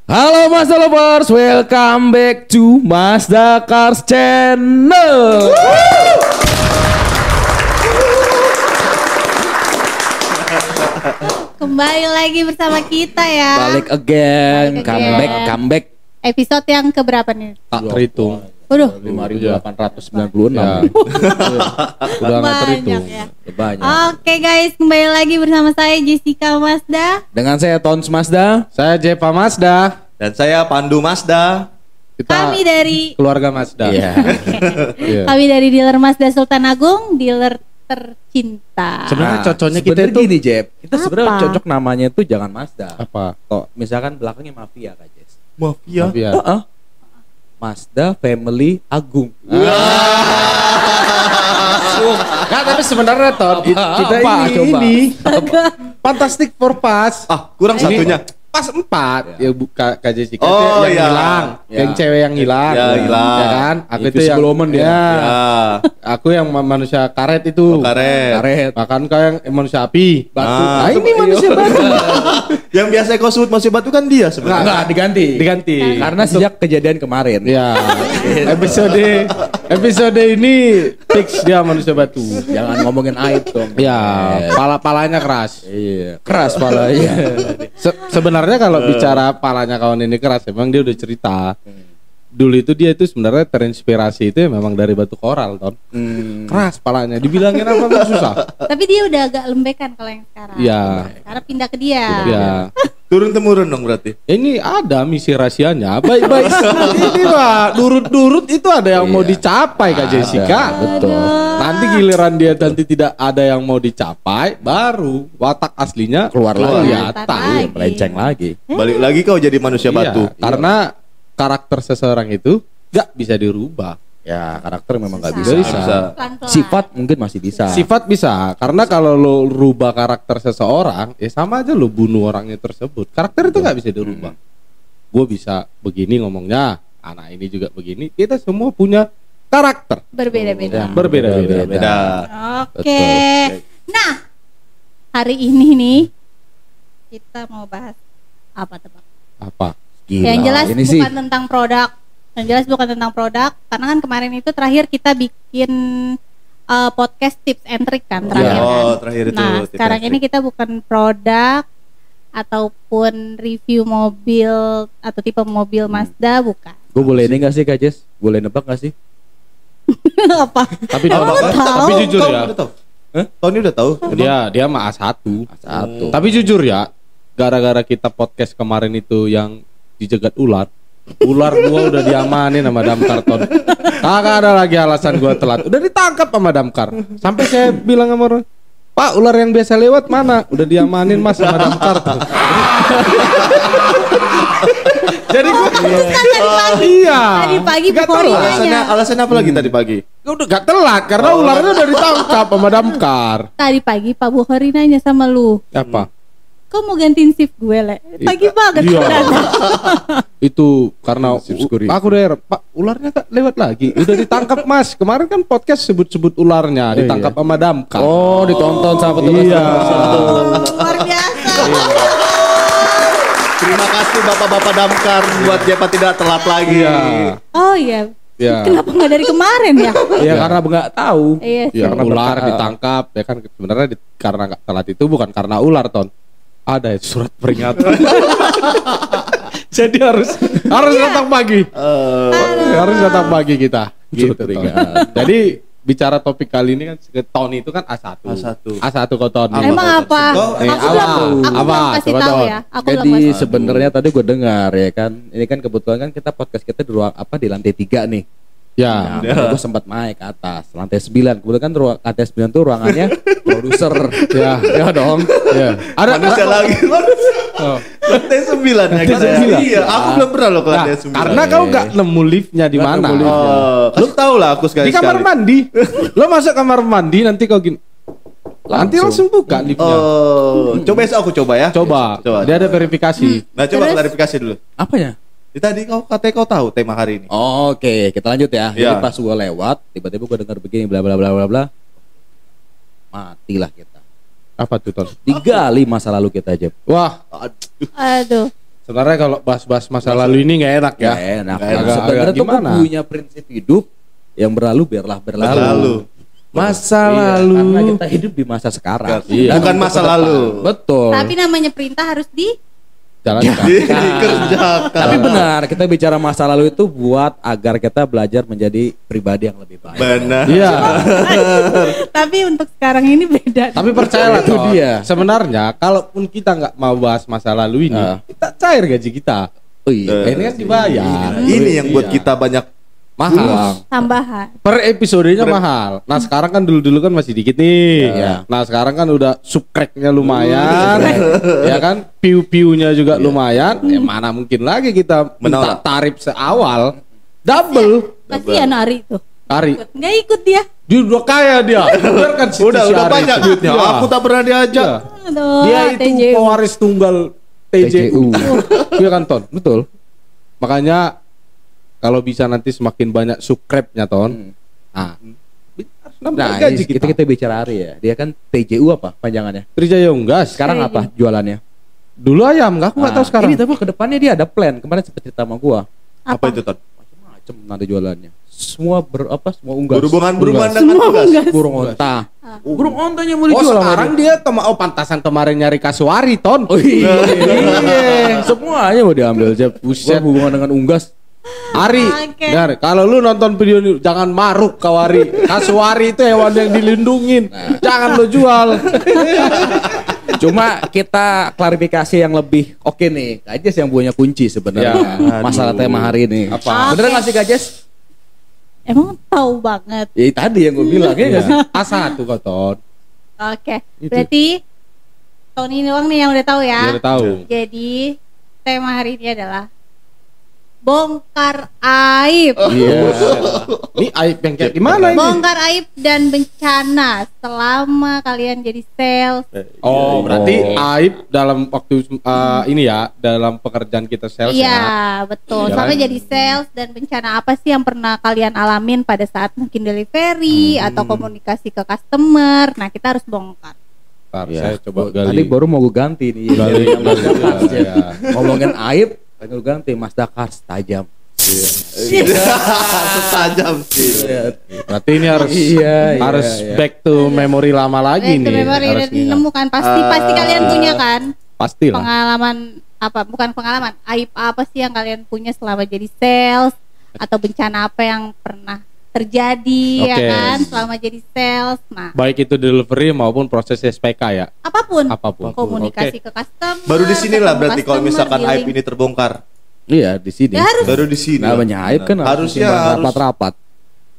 Halo Mazda Lovers, welcome back to Mazda Cars Channel. Kembali lagi bersama kita ya. Balik again, Balik comeback. Episode yang keberapa nih? Tak terhitung. Waduh, 5.896. Ya. Udah nggak terhitung. banyak ya. Banyak. Oke guys, kembali lagi bersama saya Jessica Mazda. Dengan saya Tons Mazda. Saya Jepa Mazda. Dan saya Pandu Mazda. Kita Kami dari keluarga Mazda. Iya. Iya. kami dari dealer Mazda Sultan Agung, dealer tercinta. Sebenarnya cocoknya kita sebenarnya itu gini, Jeb. Kita sebenarnya Apa? cocok namanya itu jangan Mazda. apa? Kok misalkan belakangnya Mafia Kak Jess. Mafia. Mafia. Heeh. Mazda Family Agung. Nggak, tapi sebenarnya Ton, kita Apa? Coba. ini Fantastic Four Pass. Kurang satunya. Pas 4 ya buka Kak Jessica Oh, yang iya. hilang, Ya. yang cewek yang hilang, Ya, hilang. ya kan? Aku itu yang Invisible Woman dia. ya. Ya. Aku yang manusia karet itu. Oh, karet. Karet. Bahkan kau yang manusia api. Batu. Ah. Ini manusia batu. Yang biasa kau sebut masih batu kan dia sebenarnya. Enggak, diganti. Diganti. Karena sejak kejadian kemarin. Ya. episode ini fix dia manusia batu. Jangan ngomongin aib dong. Ya, palanya keras. Iya, keras palanya. Sebenarnya kalau bicara palanya kawan ini keras, emang dia udah cerita. Dulu itu dia itu sebenarnya terinspirasi itu memang dari batu koral, Ton. Keras palanya. Dibilangin apa pun susah. Tapi dia udah agak lembekan kalau yang sekarang. Iya. Sekarang pindah ke dia. Ya. Turun temurun dong berarti. Ini ada misi rahasianya. Baik-baik. Ini Pak, durut-durut itu ada yang mau dicapai Kak Jessica. Betul. Nanti giliran dia nanti tidak ada yang mau dicapai, baru watak aslinya Keluar lagi. kelihatan. Lagi. Melenceng lagi. Balik lagi kau jadi manusia Iya, batu. karena karakter seseorang itu gak bisa dirubah. Ya, karakter memang nggak Bisa. bisa. Bisa. Pelan-pelan. Sifat mungkin masih bisa. Sifat bisa, karena kalau lo rubah karakter seseorang, ya sama aja lo bunuh orangnya tersebut. Karakter itu nggak bisa dirubah. Gue bisa begini ngomongnya, anak ini juga begini. Kita semua punya karakter Berbeda-beda. yang berbeda-beda. Beda. Oke. Nah, hari ini nih kita mau bahas apa tebak? Apa? Gila, Yang jelas ini bukan sih. tentang produk. Yang jelas bukan tentang produk, karena kan kemarin itu terakhir kita bikin podcast tips and trick kan terakhir. Oh, kan? terakhir itu Nah, tips sekarang and ini trick. kita bukan produk ataupun review mobil atau tipe mobil Mazda, bukan. Gue boleh ini nggak sih Kak Jess? Boleh nebak nggak sih? Apa? Tapi Emang tapi, tahu? tapi jujur Kau ya, udah tahu? Tony udah tahu? dia mah A1. Satu. Tapi jujur ya, gara-gara kita podcast kemarin itu yang dijegat ular gua udah diamanin sama damkar, Ton. Kagak ada lagi alasan gua telat. Udah ditangkap sama damkar. Sampai saya bilang sama orang, "Pak, ular yang biasa lewat mana?" Udah diamanin Mas sama damkar tuh. Jadi gua Pantesan tadi pagi. iya. Tadi pagi Nggak pokoknya. telat. Alasannya apa lagi tadi pagi? Gua udah gak telat karena ularnya udah ditangkap sama damkar. Tadi pagi Pak Bukhari nanya sama lu, Apa? kau mau gantiin shift gue, Le? Pagi banget. Iya. sebenarnya. Itu karena Subscribe. aku udah Pak, ularnya gak lewat lagi. Udah ditangkap Mas. Kemarin kan podcast sebut-sebut ularnya ditangkap sama damkar. Oh, ditonton sama petugas. Iya. Luar biasa. Terima kasih bapak-bapak damkar buat Jepa tidak telat lagi. Iya. Oh iya. Iya. Kenapa nggak dari kemarin ya? Ya karena nggak tahu. Iya sih. Ya, Karena ular bertahap. ditangkap ya kan sebenarnya karena gak telat itu bukan karena ular, Ton. Ada surat peringatan. Jadi harus datang pagi. Harus datang pagi kita. Gitu, Ton. Jadi bicara topik kali ini kan Tony itu kan A1. A1 kok Tony. Emang apa? Oh, Aku belum kasih Coba, tahu Don. ya. Aku belum Jadi kasih. sebenarnya tadi gue dengar ya kan, ini kan kebetulan kan kita podcast kita di ruang apa di lantai 3 nih. Ya. Nah, gue sempat naik ke atas lantai 9. Kebetulan kan lantai 9 tuh ruangannya produser. Ya. Ya dong. Ya. Ada Manusia lagi. Oh. Lantai 9 ya kan? sembilan. Iya, aku belum pernah loh ke Nah, lantai 9. karena kau gak nemu liftnya di Nggak mana? nemu liftnya. Kasih tahu lah aku sekali. Di kamar mandi. Lo masuk kamar mandi nanti kau gini. Nanti langsung buka liftnya. Oh, coba esok aku coba ya. Coba. Dia ada verifikasi. Nah, coba Terus? klarifikasi dulu. Apanya? Tadi kau katanya kau tahu tema hari ini. Oke, kita lanjut ya. Jadi Iya. pas gue lewat, tiba-tiba gue dengar begini bla bla bla bla bla. Matilah kita. Apa tuh, Ton? Digali masa lalu kita aja. Wah, Aduh. Aduh. Sebenarnya kalau bahas-bahas masa lalu ini nggak enak ya. Nggak enak. Agak- Sebenarnya agak tuh gue gimana? punya prinsip hidup yang berlalu biarlah berlalu. Berlalu. Masa Iya, lalu. karena kita hidup di masa sekarang. Iya. Bukan untuk masa ke depan. lalu. Betul. Tapi namanya perintah harus Jalan Dikerjakan. Tapi benar, kita bicara masa lalu itu buat agar kita belajar menjadi pribadi yang lebih baik. Benar. Iya. Tapi untuk sekarang ini beda. Tapi percayalah Itu Ton, dia. sebenarnya kalaupun kita nggak mau bahas masa lalu ini, kita cair gaji kita. Oh iya. Ini kan dibayar. Ini yang buat Iya. kita banyak mahal. Tambahan. Per episodenya mahal. Nah sekarang kan dulu kan masih dikit nih. Iya. Nah sekarang kan udah subcracknya lumayan, ya kan, piu-piunya juga lumayan. Ya mana mungkin lagi kita minta Menolak. tarif seawal double Kasihan Ari tuh. Ari. Nggak ikut dia. Dia udah kaya dia. Biarkan si udah Ari banyak itu. duitnya. Iya. Aku tak pernah diajak. Iya. Aduh, Dia itu TJU. pewaris tunggal TJU. Iya kan Ton? Betul. Makanya kalau bisa nanti semakin banyak subscribe-nya Ton. Nah, harus nambah Nah, gaji kita bicara Ari ya. Dia kan TJU apa panjangannya? Trijaya Unggas. Sekarang TJU. apa jualannya? Dulu ayam, aku nggak tahu sekarang. Ini tapi ke depannya dia ada plan. Kemarin sempat cerita sama gua. Apa itu, Ton? Macam nanti jualannya. Semua semua unggas. Berhubungan dengan tugas. Burung onta. Burung ontanya mau Oh dijual sama sekarang dia pantasan kemarin nyari kasuari Ton. Oh iya. Semuanya mau diambil aja. Buset. Hubungan dengan unggas. Ari, Oke. dengar, kalau lu nonton video ini jangan maruk kawari. Kasuari itu hewan yang dilindungin. Jangan lu jual. Cuma kita klarifikasi yang lebih oke nih. Kajes yang punya kunci sebenarnya. Ya, Masalah tema hari ini. Apa? Bener nggak sih Kajes? Emang tahu banget. Ya tadi yang gue bilang ya nggak sih? A1 kok Ton. Oke. Itu. Berarti tahun ini doang nih yang udah tahu ya. Dia udah tahu. Jadi tema hari ini adalah bongkar aib. Iya. Ini aib yang kayak gimana ini? Bongkar aib dan bencana selama kalian jadi sales. Oh, berarti aib dalam waktu ini ya, dalam pekerjaan kita sales ya. Iya, betul. Iya Sampai kan? jadi sales dan bencana apa sih yang pernah kalian alamin pada saat mungkin delivery atau komunikasi ke customer. Nah, kita harus bongkar. Ntar Iya. saya coba Tadi gali. baru mau gue ganti nih. Gali, Yang gali, Mazda Cars, iya. ya. Ngomongin aib, pengen gue ganti Mazda Cars tajam. Setajam sih. Berarti ini harus Iya, harus iya. back to memori lama lagi Back to nih. memory Harus dan nemukan pasti kalian punya kan Pasti lah. pengalaman apa bukan pengalaman aib apa sih yang kalian punya selama jadi sales atau bencana apa yang pernah terjadi ya Oke. kan selama jadi sales. Nah, Baik itu delivery maupun proses SPK ya. apapun Apapun. komunikasi Oke. ke customer. Baru di sinilah ketemu berarti kalau customer, misalkan aib dealing. ini terbongkar. Iya di sini. Ya, harus. Baru di sini. Namanya aib kan harusnya harus rapat-rapat.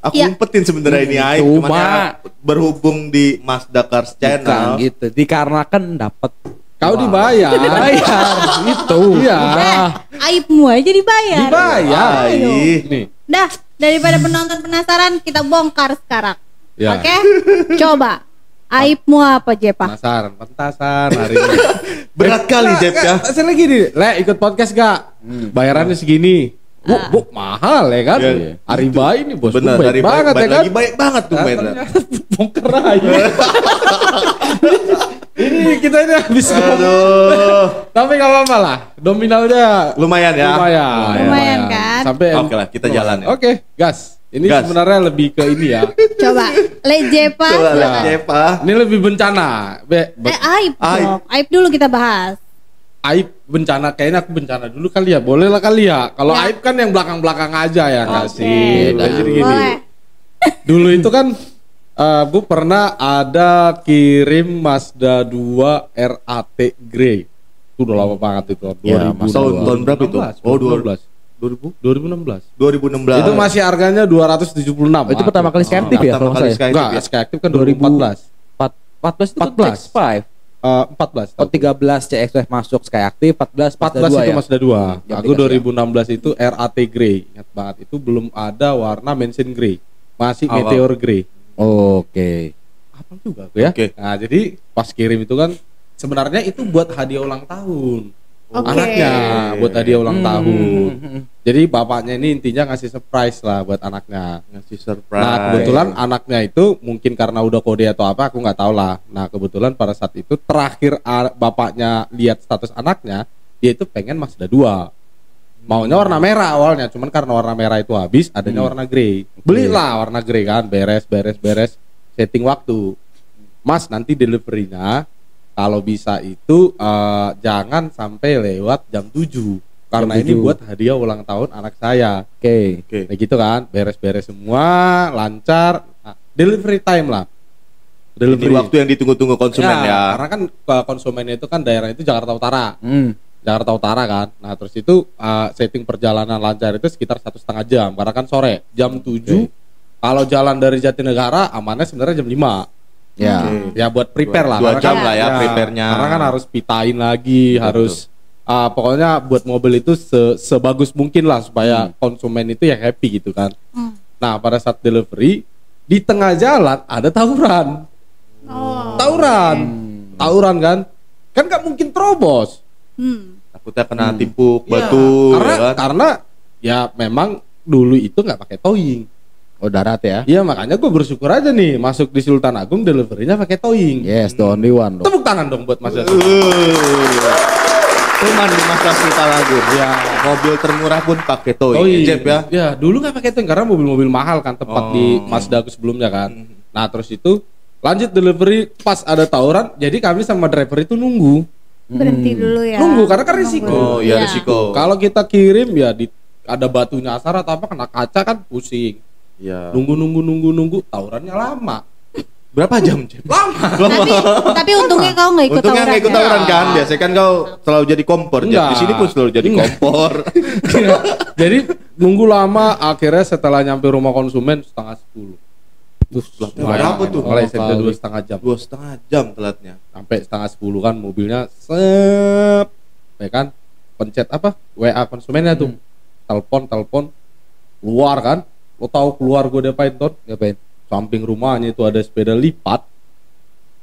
aku Iya. umpetin sebenarnya ini aib Cuma- cuman ya berhubung di Mazda Cars Bukan Channel. gitu. Dikarenakan dapat Kau dibayar. bayar itu. Iya. Aibmu aja dibayar. Dibayar. Aih. Nih. Dah, daripada penonton penasaran, kita bongkar sekarang. Ya. Oke? Coba. Aibmu apa, Jepa? Penasaran, pentasan hari ini. Berat kali Jep ya. Saya lagi nih, Le ikut podcast gak? Bayarannya segini. Bu, mahal ya kan? Iya. Ariba ini bos, Benar, baik dari banget ya kan? lagi baik banget tuh Nah, mainnya. ternyata bongkar aja. Ini kita ini habis ngomong. Aduh. Tapi gak apa-apa lah, nominalnya Lumayan ya. Lumayan kan? Sampai Oke lah, kita jalan ya. Oke, gas. Ini Gas. sebenarnya lebih ke ini ya. Coba. Le Jepa. Coba silakan. lihat Jep ah. Ini lebih bencana. Aib. Aib. dong. Aib dulu kita bahas. Aib bencana, kayaknya aku bencana dulu kali ya. Boleh lah kali ya. Kalau Ya. aib kan yang belakang-belakang aja ya nggak Oke. sih. Nah, Jadi gini. Boleh. Dulu itu kan Bu pernah ada kirim Mazda 2 RAT Grey. Itu udah lama banget itu. Ya, 2000 tahun berapa itu? Oh, 2016. 2016. 2016. Itu masih harganya 276. Itu pertama kali Skyactiv ya kalau Pertama kali nggak salah. Skyactiv Enggak, ya. Skyactiv kan 2014. 14 itu 14. X5. 14. Oh 13 CX5 masuk Skyactiv, 14 14 Mazda 2 itu ya. Mazda 2. Yang Aku dikasih 2016 itu RAT Grey. Ingat banget. Itu belum ada warna Mansion Grey. Masih Awal. Meteor Grey. Oke. Apa juga aku ya? Oke. Nah, jadi pas kirim itu kan sebenarnya itu buat hadiah ulang tahun. Oke. Anaknya buat hadiah ulang tahun. Hmm. Jadi bapaknya ini intinya ngasih surprise lah buat anaknya. Ngasih surprise. Nah, kebetulan anaknya itu mungkin karena udah kode atau apa aku nggak tahu lah. Nah, kebetulan pada saat itu terakhir bapaknya lihat status anaknya dia itu pengen Mazda 2. Maunya warna merah awalnya, cuman karena warna merah itu habis, adanya warna grey. Belilah warna grey kan, beres, setting waktu. Mas, nanti deliverynya kalau bisa itu jangan sampai lewat jam 7. Karena Jam ini 7. buat hadiah ulang tahun anak saya. Oke. Nah gitu kan, beres-beres semua, lancar. Nah, delivery time lah. Ini waktu yang ditunggu-tunggu konsumen ya. Karena kan konsumennya itu kan daerah itu Jakarta Utara. Jakarta Utara kan. Nah terus itu setting perjalanan lancar itu sekitar 1,5 jam. Karena kan sore jam 7. Kalau jalan dari Jatinegara amannya sebenarnya jam 5. Ya. Ya buat prepare lah. 2 Karena jam kan- lah ya prepare-nya. Karena kan harus pitain lagi, harus pokoknya buat mobil itu sebagus mungkin lah supaya konsumen itu ya happy gitu kan. Nah pada saat delivery di tengah jalan ada tawuran. Tawuran kan nggak mungkin terobos. Takutnya kena timpuk batu Karena ya kan? karena ya memang dulu itu nggak pakai towing. Oh, darat ya. Iya makanya gue bersyukur aja nih masuk di Sultan Agung deliverynya pakai towing. Yes, the only one dong. Tepuk tangan dong buat Mas Yasir. Cuman di masa kita lagu ya, mobil termurah pun pakai towing Jeb ya. Ya dulu nggak pakai towing karena mobil-mobil mahal kan tempat di Mazda aku sebelumnya kan. Nah terus itu lanjut delivery pas ada tawuran, jadi kami sama driver itu nunggu Berhenti dulu ya. Nunggu, karena kan risiko. Oh iya risiko. Kalau kita kirim ya ada batu nyasar atau apa kena kaca kan pusing. Iya. Nunggu tawurannya lama. Berapa jam Jeb? Lama. Tapi untungnya kau nggak ikut Untungnya nggak ikut tawuran Ya. kan. Biasanya kan kau selalu jadi kompor Jeb. Enggak. Di sini pun selalu jadi kompor. Jadi nunggu lama, akhirnya setelah nyampe rumah konsumen 9:30. Berapa tuh? Melesetnya 2,5 jam. 2,5 jam telatnya. Sampai 9:30 kan mobilnya sep, ya kan, pencet apa WA konsumennya tuh, telepon keluar kan, lo tahu keluar gue diapain Ton? Ngapain? Samping rumahnya itu ada sepeda lipat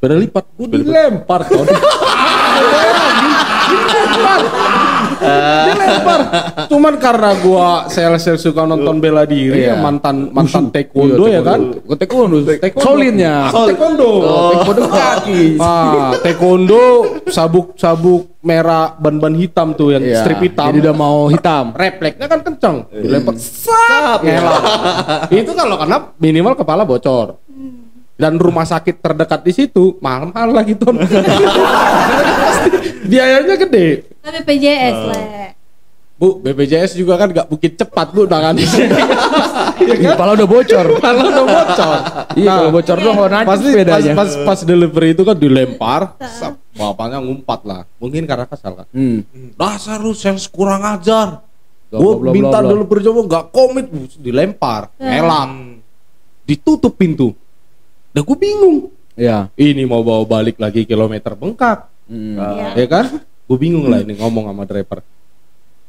gue dilempar Ton. Dilempar. Cuman karena gua sales suka nonton bela diri Iya. ya, mantan taekwondo ya kan. Taekwondo. Solinnya. Taekwondo. Taekwondo kaki. Taekwondo sabuk merah ban hitam tuh yang Iya, strip hitam. jadi udah mau hitam. Refleksnya kan kenceng. Dilempar sap ngelak. Itu kalau kena minimal kepala bocor. Dan rumah sakit terdekat di situ mahal lagi Ton. Biayanya gede. Tapi BPJS Ah. Le. Bu, BPJS juga kan gak mungkin cepat Bu tangannya. Kepala udah bocor. Kalau udah bocor. Iya, kalau bocor doang warna Pasti sepedanya. pas delivery itu kan dilempar, sap, bapaknya ngumpat lah. Mungkin karena kesal kan. Dasar lu sales kurang ajar. Bla, Gue bla, bla, minta bla. delivery coba gak komit, Bu. Dilempar, ngelak. Ditutup pintu. Udah gue bingung. Iya. Ini mau bawa balik lagi kilometer bengkak. Iya. Ya kan? Gue bingung lah ini ngomong sama driver.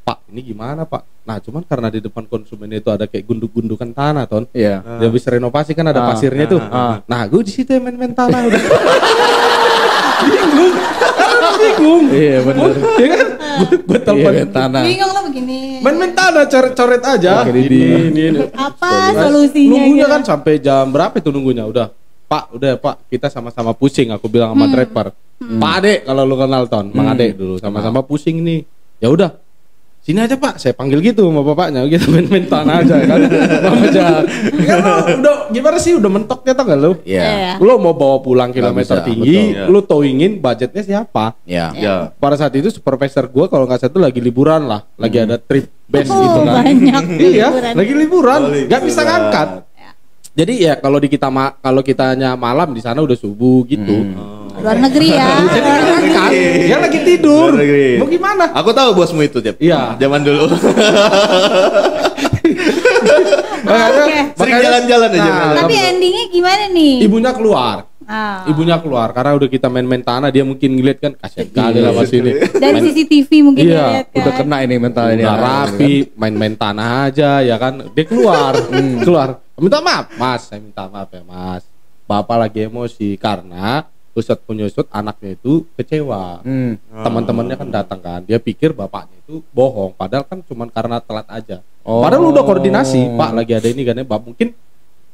Pak, ini gimana Pak? Nah cuman karena di depan konsumen itu ada kayak gunduk-gundukan tanah Ton. Iya. Dia habis renovasi kan ada pasirnya tuh. Nah gue di situ main-main tanah udah. Bingung. Iya benar. Ya kan? Gue telepon Iya, tanah. Bingung lo begini. main-main tanah coret aja. Oke, ini. Apa solusinya? Nunggunya gitu? kan sampai jam berapa itu nunggunya? Udah Pak, kita sama-sama pusing. Aku bilang sama driver, Pak Ade, kalau lu kenal Ton, Mang Ade dulu, sama-sama pusing nih. Ya udah, sini aja Pak, saya panggil gitu sama bapaknya, gitu main-main tanah aja kan. aja. Ya, udah gimana sih, udah mentoknya tau gak lu? Iya. Lu mau bawa pulang kilometer bisa, tinggi, betul. lu towingin, budgetnya siapa? Iya. Ya. Pada saat itu supervisor gua kalau nggak salah itu lagi liburan lah, lagi ada trip base Oh, gitu kan. banyak Iya, liburan. lagi liburan, Oh, nggak bisa liburan. ngangkat. Jadi ya kalau kalau kitanya malam di sana udah subuh gitu. Luar negeri ya. Jadi Luar negeri. kan dia lagi tidur. Luar negeri. Mau gimana? Aku tahu bosmu itu, Jeb. Iya. Zaman dulu. Oke. Sering jalan-jalan aja. Nah, Tapi endingnya gimana nih? Ibunya keluar. Ah. Ibunya keluar karena udah kita main-main tanah, dia mungkin ngeliat kan kasihan kali lah pas ini. Dari CCTV mungkin Iya, dia lihat kan. Udah kena ini mental ini. Udah rapi, main-main tanah aja ya kan. Dia keluar, keluar. Minta maaf, Mas. Saya minta maaf ya, Mas. Bapak lagi emosi karena usut penyusut anaknya itu kecewa. Teman-temannya kan datang kan. Dia pikir bapaknya itu bohong, padahal kan cuma karena telat aja. Padahal udah koordinasi, Pak lagi ada ini kan ya. Mungkin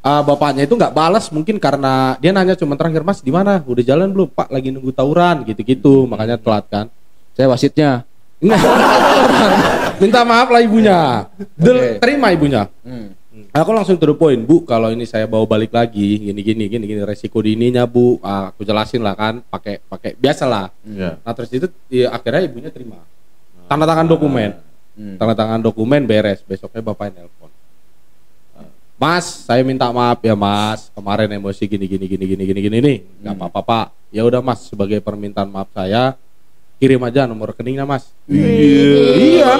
bapaknya itu nggak balas mungkin karena dia nanya cuma terakhir, Mas di mana? Udah jalan belum? Pak lagi nunggu tawuran gitu-gitu, makanya telat kan. Saya wasitnya. Minta maaf lah ibunya. Terima ibunya. Aku langsung to the point, Bu, kalau ini saya bawa balik lagi, gini resiko di ininya, Bu. Aku jelasin lah kan, pakai biasalah. Nah, terus itu ya, akhirnya ibunya terima. Tanda tangan dokumen. Tanda tangan dokumen beres, besoknya bapaknya nelpon. Mas, saya minta maaf ya Mas, kemarin emosi gini nih. Enggak apa-apa, Pak. Ya udah Mas, sebagai permintaan maaf saya, kirim aja nomor rekeningnya Mas. Iya.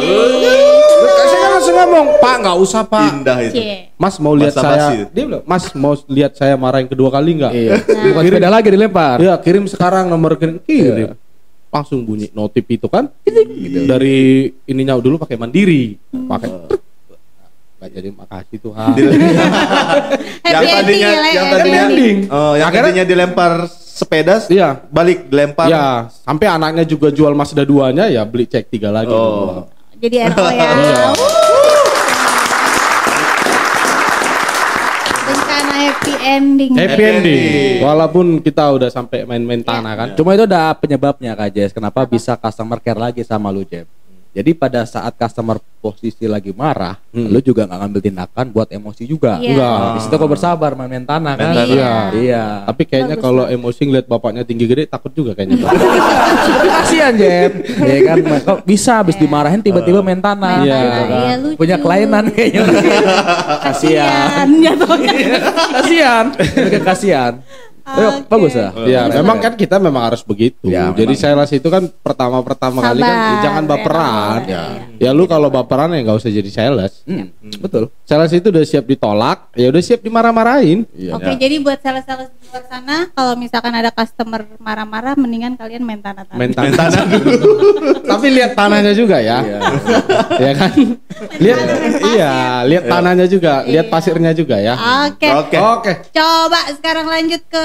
Saya kan langsung ngomong, Pak nggak usah Pak. Indah itu. Mas mau lihat saya, Basa-basi. dia bilang, Mas mau lihat saya marah yang kedua kali nggak? Iya. Bukan sepeda lagi dilempar. Iya, kirim sekarang nomor rekening. Kirim. Langsung bunyi notif itu kan. Gitu. Dari ininya dulu pakai Mandiri, pakai. Nggak jadi makasih Tuhan. yang tadinya yang tadinya dilempar sepeda, Iya. balik dilempar. Ya, sampai anaknya juga jual Mazda 2-nya ya beli cek 3 lagi. Jadi RO ya. Bencana happy ending. Happy ending. Walaupun kita udah sampai main-main tanah kan. Cuma itu udah penyebabnya Kak Jess, kenapa bisa customer care lagi sama lu Jeb. Jadi pada saat customer posisi lagi marah, lu juga nggak ngambil tindakan buat emosi juga. Iya. Enggak. Di situ kok bersabar main tanah kan. Iya. Tapi kayaknya kalau emosi ngeliat bapaknya tinggi gede takut juga kayaknya. Kasihan Jeb. Ya kan, kok bisa habis dimarahin tiba-tiba main tanah. Iya. Gitu kan. Iya, lucu. Punya kelainan kayaknya. Kasihan. Kasihan. Kasihan. Oke. Bagus ya. Ya, memang kan kita memang harus begitu. Ya, jadi sales itu kan pertama kali kan Sabar, jangan baperan. ya. Ya lu kalau baperan ya nggak usah jadi sales. Betul. Sales itu udah siap ditolak, ya udah siap dimarah-marahin. Oke, jadi buat sales-sales di luar sana, kalau misalkan ada customer marah-marah, mendingan kalian main tanah-tanah. Main tanah dulu. Tapi lihat tanahnya juga ya. Ya kan? Lihat lihat tanahnya juga, lihat pasirnya juga ya. Oke. Coba sekarang lanjut ke,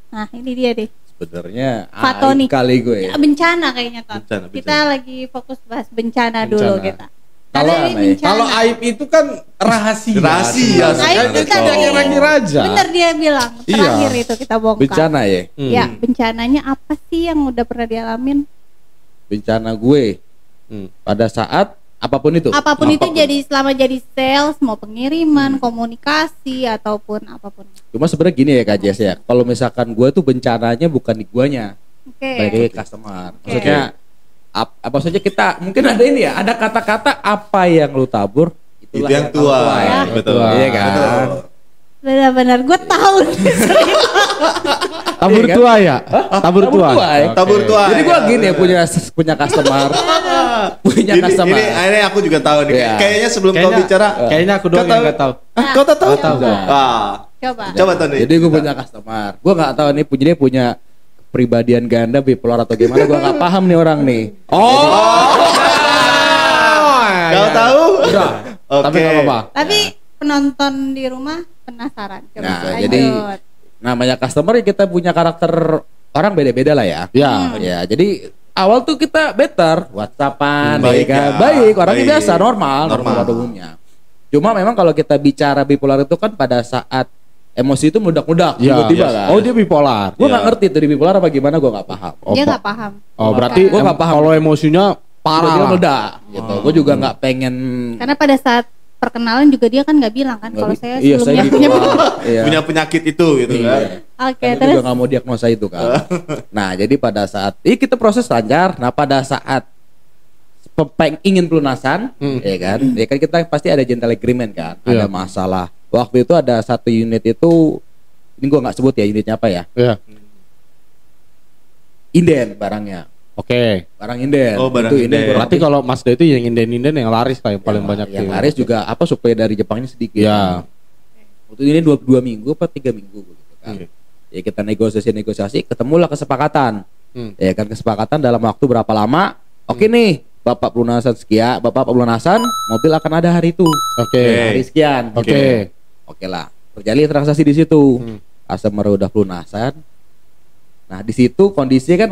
nah ini dia deh. Sebenarnya Fatoni. kali gue. Ya, bencana kayaknya Ton. Bencana. Kita lagi fokus bahas bencana dulu kita. Kalau Karena ini aneh. bencana. Kalau aib itu kan rahasia. Aib itu kan kira-kira aja. bener dia bilang. Terakhir itu kita bongkar. Bencana ya. Ya, bencananya apa sih yang udah pernah dialamin? Bencana gue pada saat apapun itu. Apapun itu, jadi selama jadi sales, mau pengiriman, komunikasi ataupun apapun. Cuma sebenarnya gini ya Kak Jess ya. Kalau misalkan gue tuh bencananya bukan di guanya, Oke. balik lagi ke customer. Maksudnya apa saja kita mungkin ada ini ya, ada kata-kata apa yang lu tabur Itu yang tua. ya. Betul. Iya kan? Benar-benar gue tahu nih. Tabur Iya kan? tua ya? Tabur tua. ya. Tabur tua. Jadi gue gini ya punya customer. punya customer. Ini aku juga tahu nih. Iya. Kayaknya sebelum kau bicara, Kayaknya aku doang yang nggak tahu. Kau tak tahu? Tahu. Coba Tony. Jadi gue punya customer. Gue nggak tahu nih dia punya kepribadian ganda, bipolar atau gimana. Gue nggak paham nih orang nih. Kau tahu? Udah. Tapi nggak apa-apa. Tapi penonton di rumah penasaran. Coba Nah, lanjut. jadi namanya customer ya kita punya karakter orang beda-beda lah ya. Ya. Ya, jadi awal tuh kita better, WhatsAppan, Baik ya kan? ya. Baik, orangnya Baik. biasa, normal pada umumnya. Cuma memang kalau kita bicara bipolar itu kan pada saat emosi itu meledak-ledak Ya. tiba-tiba kan. Oh dia bipolar. Gue nggak ngerti tuh di bipolar apa gimana, gue nggak paham. Dia nggak paham. Oh berarti Gua nggak paham. kalau emosinya parah Dia lah. meledak gitu. Gue juga nggak pengen. Karena pada saat perkenalan juga dia kan nggak bilang kan kalau saya Iya, sebelumnya saya punya. bipolar. Iya. Punya penyakit itu gitu kan. Oke, Kan gue terus juga nggak mau diagnosa itu kan. Nah jadi pada saat kita proses lancar. Nah pada saat ingin pelunasan, ya kan kita pasti ada gentle agreement kan. Ada masalah. Waktu itu ada satu unit itu, ini gue nggak sebut ya unitnya apa ya. Iya. Inden barangnya. Oke. Barang inden. Oh, barang Itu inden. Berarti kalau Mazda itu yang inden-inden yang laris lah yang paling banyak. Yang di- laris juga apa supaya dari Jepang ini sedikit. Ya. Waktu ini 2 minggu apa 3 minggu gitu kan. Ya kita negosiasi, ketemulah kesepakatan. Ya kan kesepakatan dalam waktu berapa lama? Oke nih, Bapak pelunasan sekian, Bapak pelunasan, mobil akan ada hari itu. Oke. Hari sekian. Oke. Oke lah. Terjadi transaksi di situ. Customer udah pelunasan. Nah, di situ kondisinya kan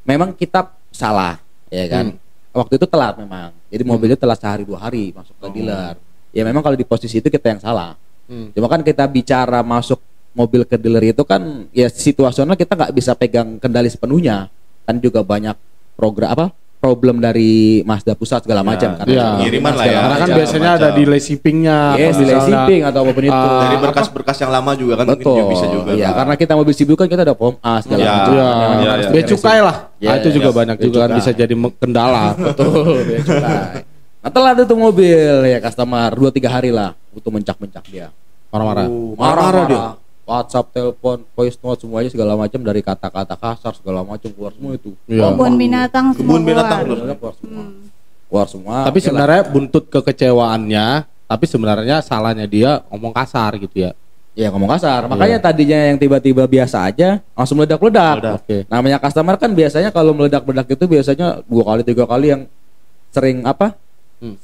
memang kita salah, ya kan. Waktu itu telat memang. Jadi mobilnya telat sehari 2 hari masuk ke dealer. Ya memang kalau di posisi itu kita yang salah. Cuma kan kita bicara masuk mobil ke dealer itu kan ya situasional, kita nggak bisa pegang kendali sepenuhnya. Kan juga banyak program problem dari Mazda pusat segala macam kan. Iya. Pengiriman lah ya. Karena kan Macam, biasanya ada macam. delay shippingnya. Yes, atau delay misalnya- shipping atau apapun itu. Dari berkas-berkas yang lama juga kan mungkin Betul. juga bisa juga. Iya, kan. karena kita mobil Sibu kan kita ada POM A segala Iya. macam. Iya, Iya, iya. bea cukai lah. Iya, Nah, itu juga iya. banyak Bea juga kan cukai. bisa jadi kendala. Betul, bea cukai. Nah, telat itu mobil ya customer 2-3 hari lah untuk mencak-mencak dia. Marah-marah. Marah-marah dia. WhatsApp, telepon, voice note semuanya segala macam dari kata-kata kasar segala macam keluar semua itu. Iya. Kebun binatang semua Kebun binatang keluar. keluar. Keluar semua. Keluar semua. Tapi oke lah. sebenarnya buntut kekecewaannya, tapi sebenarnya salahnya dia ngomong kasar gitu ya. Ya ngomong kasar. Makanya tadinya yang tiba-tiba biasa aja langsung meledak-meledak. Meledak. Oke. Namanya customer kan biasanya kalau meledak-meledak itu biasanya 2 kali 3 kali yang sering apa?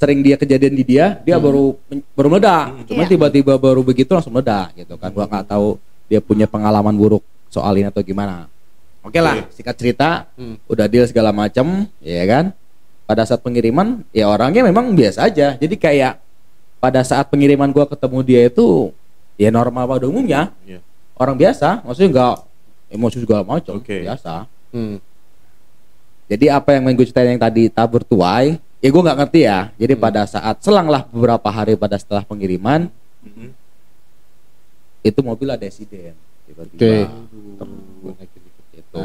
Sering dia kejadian di dia baru meledak. Cuma Iya. tiba-tiba baru begitu langsung meledak gitu kan. Gua nggak tahu dia punya pengalaman buruk soal ini atau gimana. Oke lah, singkat cerita, udah deal segala macam, ya kan? Pada saat pengiriman, ya orangnya memang biasa aja. Jadi kayak pada saat pengiriman gua ketemu dia itu ya normal pada umumnya. Iya. Orang biasa, maksudnya nggak emosi segala macam, Oke. biasa. Hmm. Jadi apa yang gue ceritain yang tadi tabur tuai, ya gue nggak ngerti ya. Jadi pada saat selanglah beberapa hari pada setelah pengiriman, itu mobil ada insiden. Tiba-tiba itu.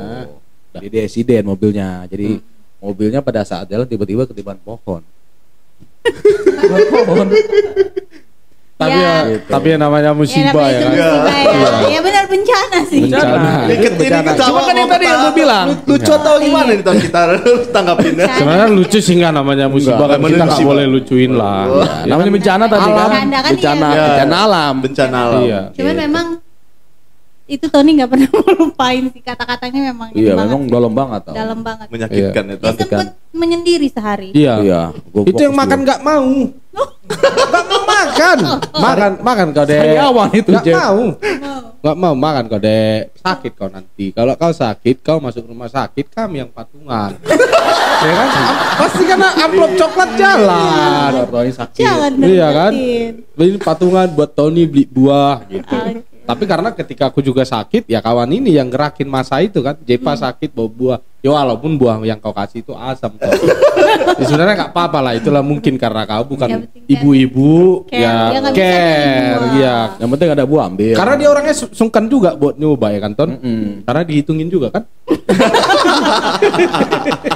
Jadi dia insiden mobilnya. Jadi mobilnya pada saat jalan tiba-tiba ketiban pohon. Ketiban pohon. Tapi Ya. ya, tapi yang namanya musibah ya kan. Ya benar bencana sih. Bencana. Ini kita Cuma kan yang tadi yang gue bilang. lucu atau gimana nih Ton kita tanggapinnya? Sebenarnya lucu sih nggak namanya musibah kan Enggak, kita nggak musibah. boleh lucuin lah. Ya, namanya bencana tadi Alam. kan. Bercanda kan Bencana, iya. bencana alam. Bencana alam. Iya. Cuman memang itu Tony nggak pernah melupain sih kata-katanya memang ini Iya, banget memang sih. dalam banget tau. Dalam banget. Menyakitkan ya Dia Ton. sempat menyendiri sehari. Iya. Iya, gua Itu yang fokus makan dulu. nggak mau. Nggak mau makan. Makan kau dek. Sariawan itu, Nggak Jeff. mau. Mau. Nggak mau makan kau dek. Sakit kau nanti. Kalau kau sakit, kau masuk rumah sakit, kami yang patungan. Ya kan? Pasti karena amplop coklat jalan. Tony sakit. Jangan Iya kan? deketin. Ini patungan buat Tony beli buah gitu. Oke. Tapi karena ketika aku juga sakit, ya kawan ini yang gerakin masa itu kan. Jepa sakit bawa buah. Ya walaupun buah yang kau kasih itu asam. Toh. Ya, sebenarnya nggak apa-apa lah. Itulah mungkin karena kau Yang bukan penting ibu-ibu care. Dia ya nggak bisa care. milih buah. Iya. Yang penting ada buah ambil. Karena dia orangnya sungkan juga buat nyoba ya kan Ton. Karena dihitungin juga kan.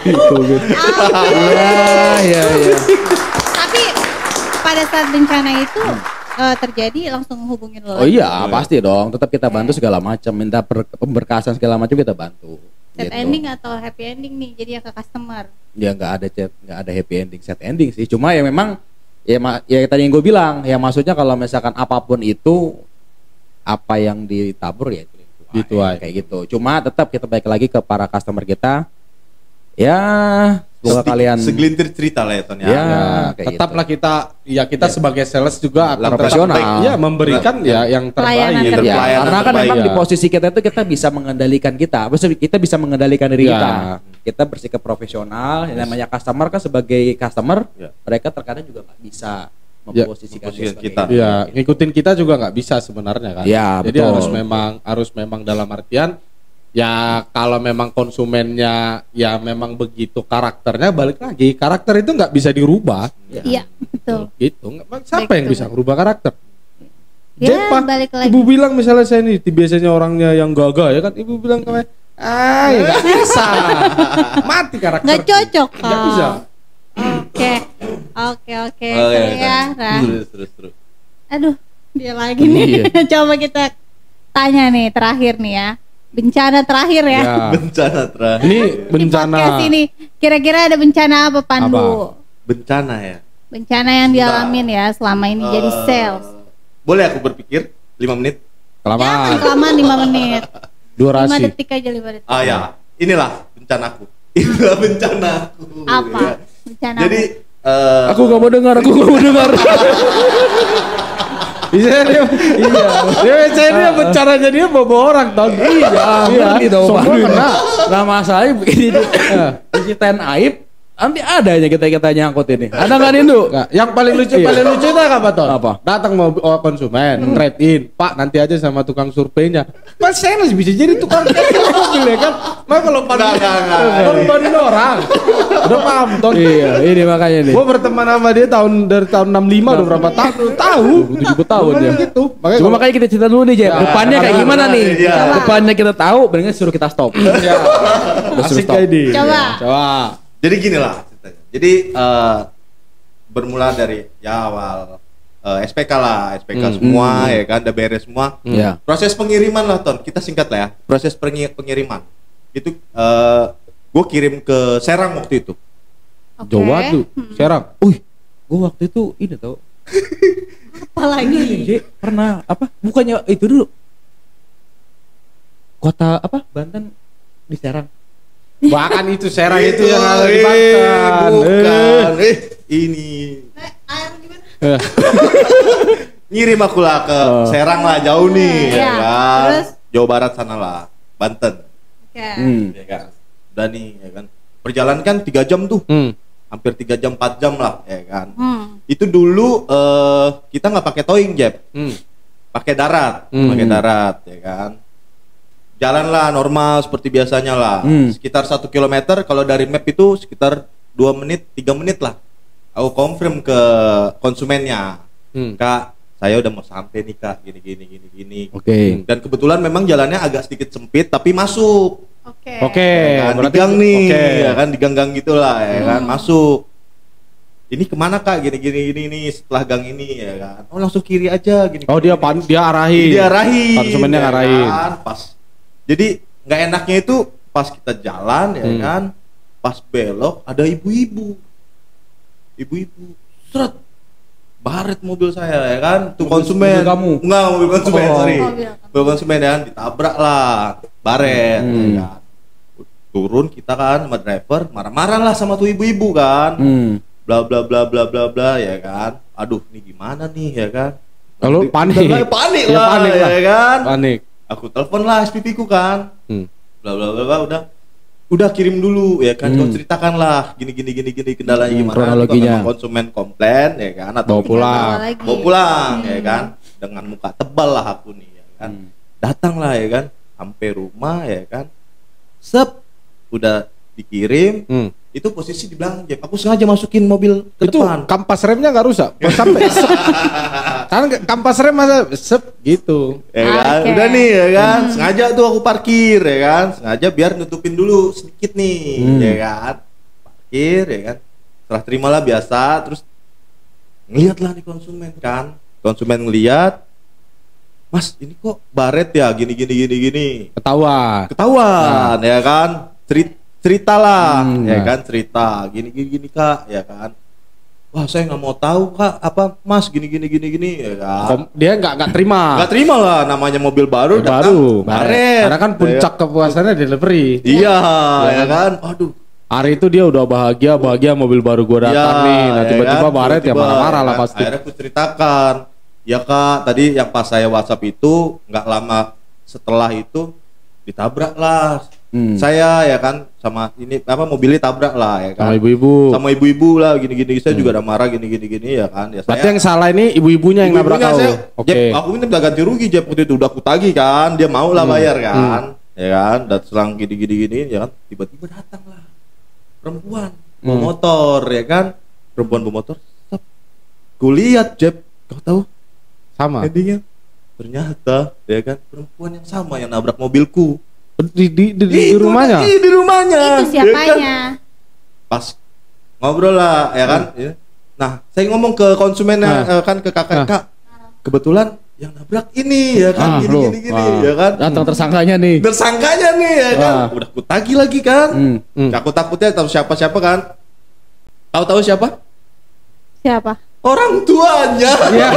Itu gitu. Iya. Tapi pada saat bencana itu terjadi langsung hubungin lo. Oh iya, pasti dong. Tetap kita bantu segala macam, minta pemberkasan segala macam kita bantu. Set Gitu. ending atau happy ending nih jadi ya ke customer. Ya nggak ada chat, nggak ada happy ending, set ending sih. Cuma ya memang ya tadi yang gue bilang, ya maksudnya kalau misalkan apapun itu apa yang ditabur ya itu Dituai. kayak gitu. Cuma tetap kita balik lagi ke para customer kita. Ya, semoga kalian Segelintir cerita lah ya Ton ya. ya, kayak Tetaplah gitu. kita sebagai sales juga akan tetap Profesional. ya memberikan ya yang Pelayanan terbaik. terbaik. Ya, Pelayanan karena kan terbaik. memang di Ya. posisi kita itu kita bisa mengendalikan kita bisa mengendalikan diri Ya. kita. Kita bersikap profesional. Yang namanya customer kan sebagai customer, Ya. mereka terkadang juga nggak bisa Ya. memposisikan Memposisikan sebagai kita. itu. Iya, ngikutin kita juga nggak bisa sebenarnya kan. Iya, Jadi betul. harus memang dalam artian ya kalau memang konsumennya ya memang begitu karakternya, balik lagi karakter itu nggak bisa dirubah Iya, betul. gitu. Siapa Baik, yang betul. bisa merubah karakter? Ya, Jepa, balik lagi. ibu bilang misalnya saya ini biasanya orangnya yang gagah ya kan, ibu bilang kayak ya nggak bisa, mati karakter. Nggak cocok Nggak bisa. Oke. Oke, Seru ya, Ra. Terus. Aduh, dia lagi nih. Coba kita tanya nih terakhir nih ya. Bencana terakhir ya. Ya. Bencana terakhir. Ini Di bencana. podcast ini kira-kira ada bencana apa Pandu? Bencana ya. Bencana yang dialamin ya selama ini jadi sales. Boleh aku berpikir 5 menit? Jangan Kelamaan. kelamaan 5 menit. 5 Durasi. detik aja 5 detik. Ah ya, inilah bencanaku. Inilah bencanaku. Apa? Ya. Bencana. Jadi Aku nggak mau dengar. Iya dia, dia biasanya dia bercaranya dia bawa orang tau. Iya, ngerti dong, semua Pak. kena. Nggak masalah begini diceritain aib, Nanti ada aja kita nyangkut ini. Ada nggak Nindu? Enggak. Yang paling lucu itu apa Ton? Apa? Datang mau konsumen, trade in. Pak, nanti aja sama tukang surveinya. Mas saya masih bisa jadi tukang mobil ya kan? Nah kalau paduin orang. Udah paham Ton? Iya, ini makanya nih. Gua berteman sama dia dari tahun 65 udah berapa tahun? Tahu. 70 tahun Makanya ya. gitu. Makanya Cuma makanya kita cerita dulu nih, Jep. Depannya kayak gimana nih? Iya. Depannya kita tahu, benernya suruh kita stop. asik kayak dia. Coba. Jadi gini lah ceritanya. Jadi bermula dari awal SPK lah, SPK semua ya kan, udah beres semua. Iya. Proses pengiriman lah Ton, kita singkat lah ya. Proses pengiriman itu gue kirim ke Serang waktu itu. Oke. Jawa tuh, Serang. Gue waktu itu ini tau. Apalagi. J, pernah apa? Bukannya itu dulu. Kota apa? Banten di Serang. Bahkan itu Serang itu yang ada di Banten. Bukan. Ini ngirim aku lah ke Serang lah, jauh nih ya Iya. kan. Terus? Jawa Barat sana lah, Banten. Oke. Ya kan. Udah nih ya kan. Perjalanan kan 3 jam tuh. Hampir 3 jam 4 jam lah ya kan. Itu dulu kita nggak pakai towing, Jeb. Pakai darat, ya kan. Jalan lah normal seperti biasanya lah. Sekitar 1 kilometer, kalau dari map itu sekitar 2 menit, 3 menit lah. Aku confirm ke konsumennya. Kak, saya udah mau sampai nih Kak, gini. Oke. Dan kebetulan memang jalannya agak sedikit sempit tapi masuk. Oke. Ya kan, di berarti gang nih, oke. ya kan, di gang-gang gitulah ya kan, masuk. Ini kemana Kak? Gini nih, setelah gang ini ya kan. Oh langsung kiri aja gini. Oh dia arahin. Dia arahin. Konsumennya ya ngarahin. kan? Pas. Jadi nggak enaknya itu pas kita jalan ya kan, pas belok ada ibu-ibu, seret, baret mobil saya ya kan, tuh konsumen. mobil kamu? Enggak, mobil konsumen, sorry. Mobil. Mobil konsumen ya kan, ditabrak lah, baret. Ya kan. Turun kita kan sama driver, marah-marah lah sama tuh ibu-ibu kan, bla bla bla bla bla bla ya kan. Aduh, ini gimana nih ya kan? Lalu panik. Panik Ya, lah, panik lah. ya kan. Panik. Aku telepon lah SPP ku kan, bla bla bla, udah kirim dulu ya kan, kau ceritakan lah gini kendalanya gimana. Kronologinya. Kalau memang konsumen komplain ya kan, atau Bawa pulang ya kan, dengan muka tebal lah aku nih ya kan, datang lah ya kan, sampai rumah ya kan, udah dikirim. Itu posisi di belakang Jeb. Aku sengaja masukin mobil ke Itu depan. kampas remnya nggak rusak. Pas sampai kan kampas rem masa gitu. Ya kan, Oke. udah nih ya kan, sengaja tuh aku parkir ya kan, sengaja biar nutupin dulu sedikit nih, ya kan, parkir ya kan, setelah terimalah biasa, terus ngeliat lah nih konsumen ngeliat, Mas ini kok baret ya, gini, ketahuan ya kan, cerita lah, ya kan, cerita gini Kak, ya kan. Wah saya nggak mau tahu Kak, apa Mas gini ya kan. Dia nggak terima. Nggak terima lah, namanya mobil baru datang baret. Karena kan puncak kepuasannya delivery. Iya ya kan. Aduh, Hari itu dia udah bahagia mobil baru gua datang nih. Nah ya tiba-tiba kan? baret ya Tiba-tiba, marah-marah lah kan? pasti. Akhirnya aku ceritakan, ya Kak, tadi yang pas saya WhatsApp itu nggak lama setelah itu ditabrak lah. Saya ya kan, sama ini apa, mobilnya tabrak lah ya kan. Sama ibu-ibu lah gini saya juga udah marah gini ya kan. Ya Berarti saya, yang salah ini ibu-ibunya yang nabrak kau. Oke. Aku minta ganti rugi Jeb, waktu itu udah aku tagih kan, dia mau lah bayar kan. Ya kan, dan selang gini ya kan, tiba-tiba datang lah perempuan bawa motor ya kan. Perempuan bawa motor. Kulihat Jeb, kau tahu Sama. endingnya? Ternyata ya kan, perempuan yang sama yang nabrak mobilku. Di rumahnya. Di rumahnya. Itu ya kan? siapanya? Pas ngobrol lah ya kan. Ya. Nah, saya ngomong ke konsumen kan, ke kakak, Kak, kebetulan yang nabrak ini ya kan, gini ya kan. Datang tersangkanya nih. Tersangkanya nih ya kan. Udah aku tagih lagi kan. Aku takutnya tahu siapa kan. Tahu siapa? Siapa? Orang tuanya. Iya.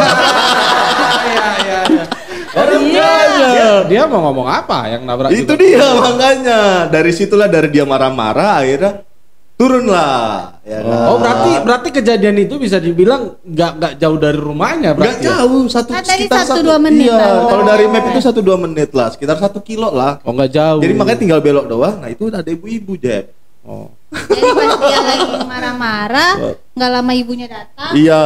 Orang tuanya. Dia mau ngomong apa yang nabrak Itu dia makanya. Dari situlah, dari dia marah-marah akhirnya turun lah ya kan. Oh berarti kejadian itu bisa dibilang nggak jauh dari rumahnya Nggak berarti. jauh, Kan tadi sekitar 1-2 menit Iya, lah. kalau dari map itu 1-2 menit lah, sekitar 1 kilo lah. Oh nggak jauh. Jadi makanya tinggal belok doang. Nah itu ada ibu-ibu Jeb. Oh. Jadi pas dia lagi marah-marah, nggak lama ibunya datang, Iya.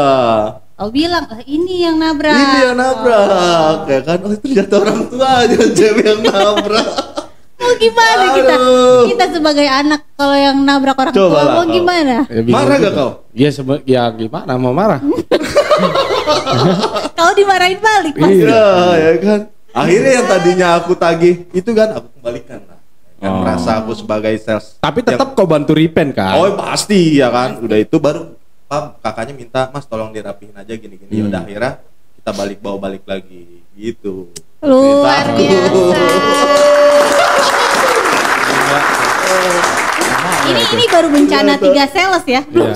kau bilang, ini yang nabrak. Ini yang nabrak, ya kan? Oh ternyata orang tua aja cewek yang nabrak. Mau gimana kita? Aduh. Kita sebagai anak kalau yang nabrak orang Coba tua lah mau kau. gimana? Ya, bingung Marah gak juga. kau? Ya ya gimana mau marah? Kau dimarahin balik pasti. Iya, ya kan? Akhirnya yang tadinya aku tagih itu kan aku kembalikan lah. Kan Oh. merasa aku sebagai sales. Tapi tetap kau bantu repaint kan? Oh pasti ya kan. Udah itu baru kakaknya minta, Mas tolong dirapihin aja gini-gini. Udah akhirnya kita bawa balik lagi gitu. Luar Ceritaku. biasa. Ini baru bencana 3 sales ya. Iya.